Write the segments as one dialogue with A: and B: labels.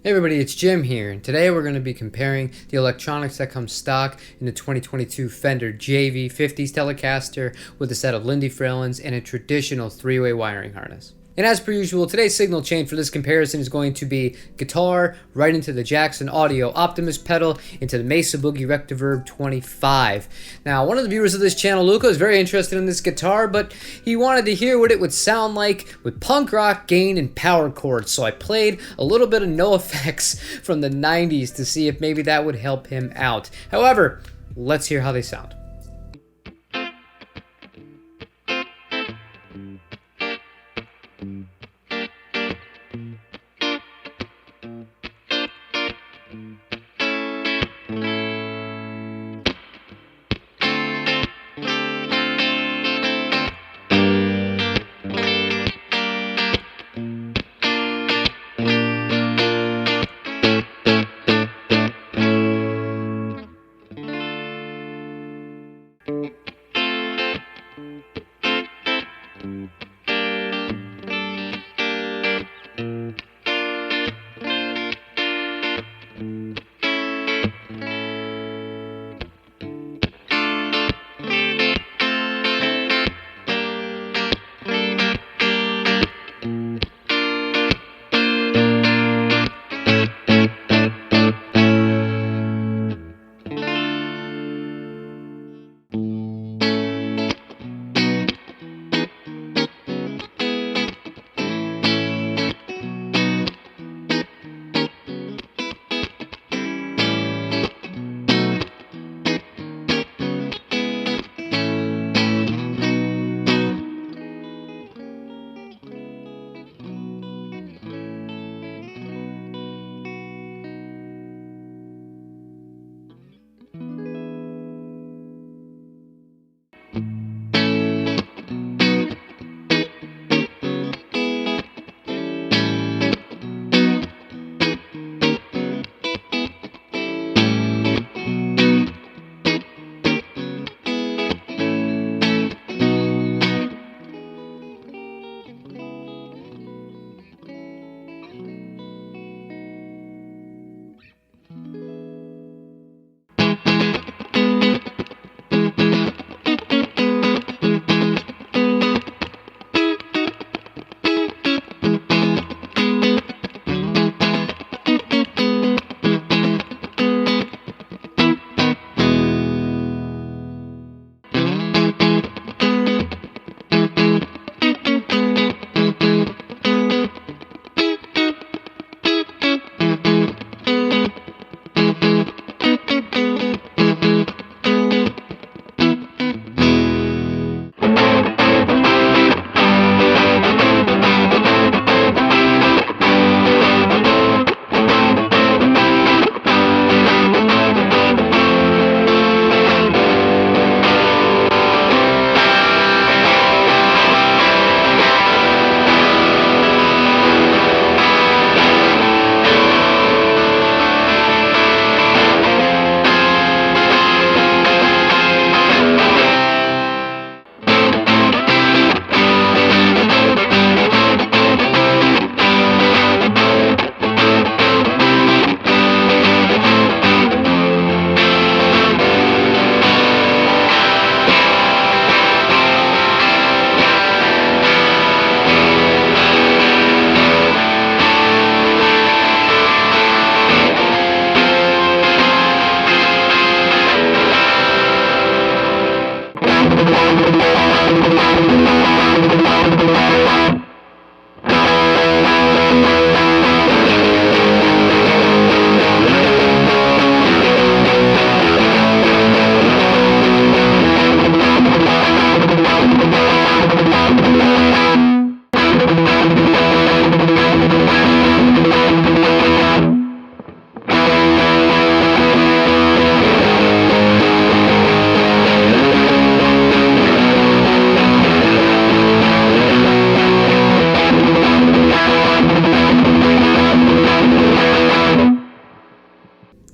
A: Hey everybody, it's Jim here, and today we're going to be comparing the electronics that come stock in the 2022 Fender JV50s Telecaster with a set of Lindy Fralins and a traditional three-way wiring harness. And as per usual, today's signal chain for this comparison is going to be guitar right into the Jackson Audio Optimus pedal into the Mesa Boogie Rectiverb 25. Now, one of the viewers of this channel, Luca, is very interested in this guitar, but he wanted to hear what it would sound like with punk rock gain and power chords, so I played a little bit of No Effects from the 90s to see if maybe that would help him out. However, let's hear how they sound.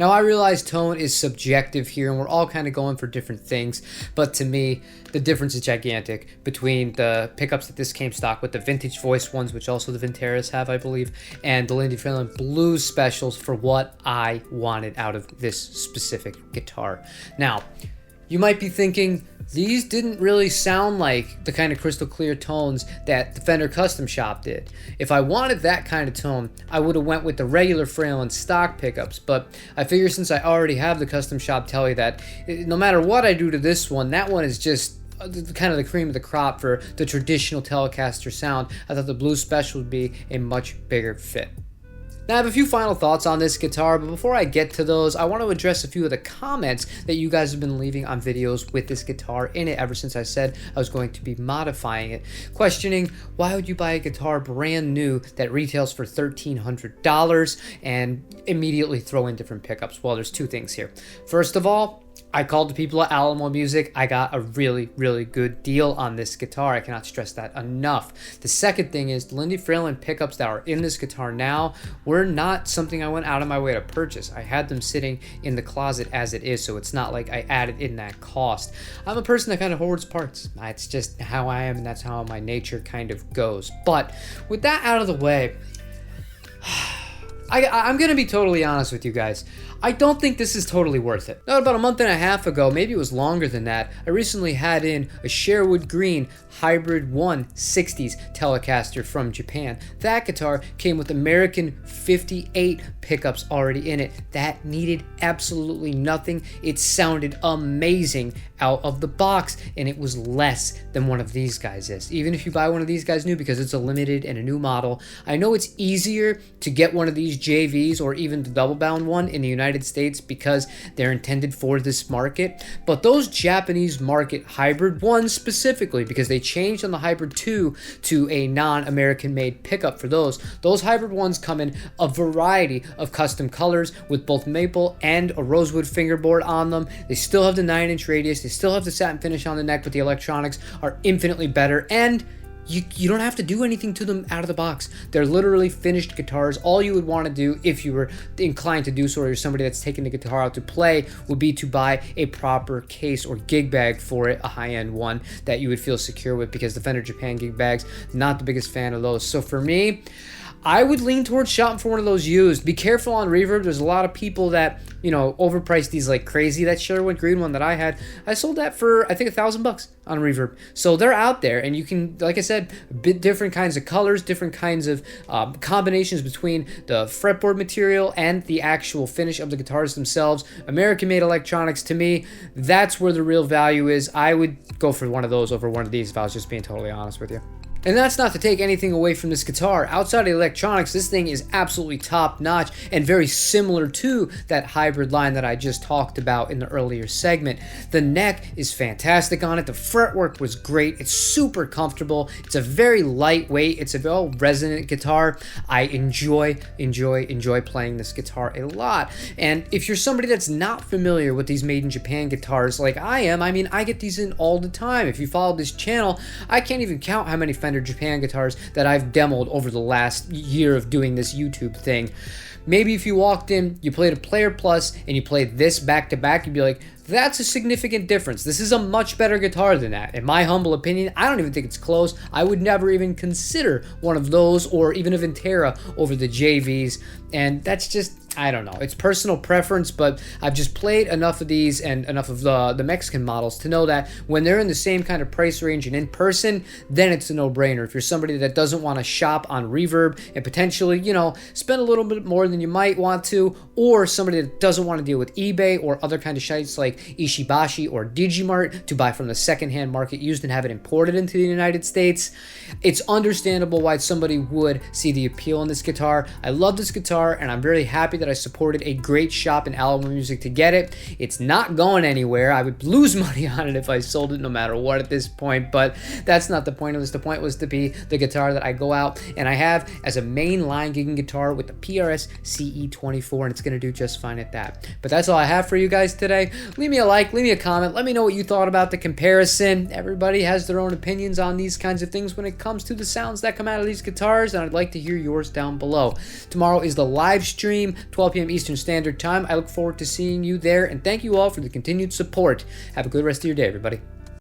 A: Now, I realize tone is subjective here, and we're all kind of going for different things, but to me, the difference is gigantic between the pickups that this came stock with, the vintage voice ones, which also the Vinteras have, I believe, and the Lindy Fralin Blues Specials for what I wanted out of this specific guitar. Now, you might be thinking, these didn't really sound like the kind of crystal clear tones that the Fender Custom Shop did. If I wanted that kind of tone, I would have went with the regular Fralin stock pickups, but I figure since I already have the Custom Shop Telly that no matter what I do to this one, that one is just kind of the cream of the crop for the traditional Telecaster sound. I thought the Blues Special would be a much bigger fit. Now, I have a few final thoughts on this guitar, but before I get to those, I want to address a few of the comments that you guys have been leaving on videos with this guitar in it ever since I said I was going to be modifying it. Questioning, why would you buy a guitar brand new that retails for $1,300 and immediately throw in different pickups? Well, there's two things here. First of all, I called the people at Audiomo Music. I got a really, really good deal on this guitar. I cannot stress that enough. The second thing is the Lindy Fralin pickups that are in this guitar now were not something I went out of my way to purchase. I had them sitting in the closet as it is, so it's not like I added in that cost. I'm a person that kind of hoards parts. It's just how I am, and that's how my nature kind of goes. But with that out of the way, I'm going to be totally honest with you guys. I don't think this is totally worth it. Now, about a month and a half ago, maybe it was longer than that, I recently had in a Sherwood Green Hybrid 1 60s Telecaster from Japan. That guitar came with American 58 pickups already in it. That needed absolutely nothing. It sounded amazing out of the box, and it was less than one of these guys is. Even if you buy one of these guys new because it's a limited and a new model, I know it's easier to get one of these JVs or even the double bound one in the United States because they're intended for this market, but those Japanese market Hybrid 1 specifically, because they changed on the Hybrid 2 to a non-American made pickup for those Hybrid 1s come in a variety of custom colors with both maple and a rosewood fingerboard on them. They still have the 9-inch radius, they still have the satin finish on the neck, but the electronics are infinitely better, and you don't have to do anything to them out of the box. They're literally finished guitars. All you would want to do if you were inclined to do so, or you're somebody that's taking the guitar out to play, would be to buy a proper case or gig bag for it, a high-end one that you would feel secure with, because the Fender Japan gig bags, not the biggest fan of those. So for me, I would lean towards shopping for one of those used. Be careful on reverb. There's a lot of people that, overprice these like crazy. That Sherwood Green one that I had, I sold that for, I think, $1,000 on reverb. So they're out there, and you can, like I said, a bit different kinds of colors, different kinds of combinations between the fretboard material and the actual finish of the guitars themselves. American-made electronics, to me, that's where the real value is. I would go for one of those over one of these if I was just being totally honest with you. And that's not to take anything away from this guitar. Outside of the electronics, this thing is absolutely top-notch and very similar to that hybrid line that I just talked about in the earlier segment. The neck is fantastic on it. The fretwork was great. It's super comfortable. It's a very lightweight. It's a very resonant guitar. I enjoy playing this guitar a lot. And if you're somebody that's not familiar with these made in Japan guitars like I am, I get these in all the time. If you follow this channel, I can't even count how many Fender Japan guitars that I've demoed over the last year of doing this YouTube thing. Maybe if you walked in, you played a Player Plus, and you played this back to back, you'd be like, that's a significant difference. This is a much better guitar than that. In my humble opinion, I don't even think it's close. I would never even consider one of those or even a Vintera over the JVs. And that's just, I don't know. It's personal preference, but I've just played enough of these and enough of the Mexican models to know that when they're in the same kind of price range and in person, then it's a no-brainer. If you're somebody that doesn't want to shop on reverb and potentially, spend a little bit more than you might want to, or somebody that doesn't want to deal with eBay or other kind of sites like Ishibashi or Digimart to buy from the secondhand market used and have it imported into the United States, it's understandable why somebody would see the appeal in this guitar. I love this guitar, and I'm really happy that I supported a great shop in Audiomo Music to get it. It's not going anywhere. I would lose money on it if I sold it no matter what at this point, but that's not the point of this. The point was to be the guitar that I go out and I have as a main line gigging guitar with the PRS CE24, and it's going to do just fine at that. But that's all I have for you guys today. Leave me a like, leave me a comment, let me know what you thought about the comparison. Everybody has their own opinions on these kinds of things when it comes to the sounds that come out of these guitars, and I'd like to hear yours down below. Tomorrow is the live stream 12 p.m. Eastern Standard Time. I look forward to seeing you there, and thank you all for the continued support. Have a good rest of your day, everybody.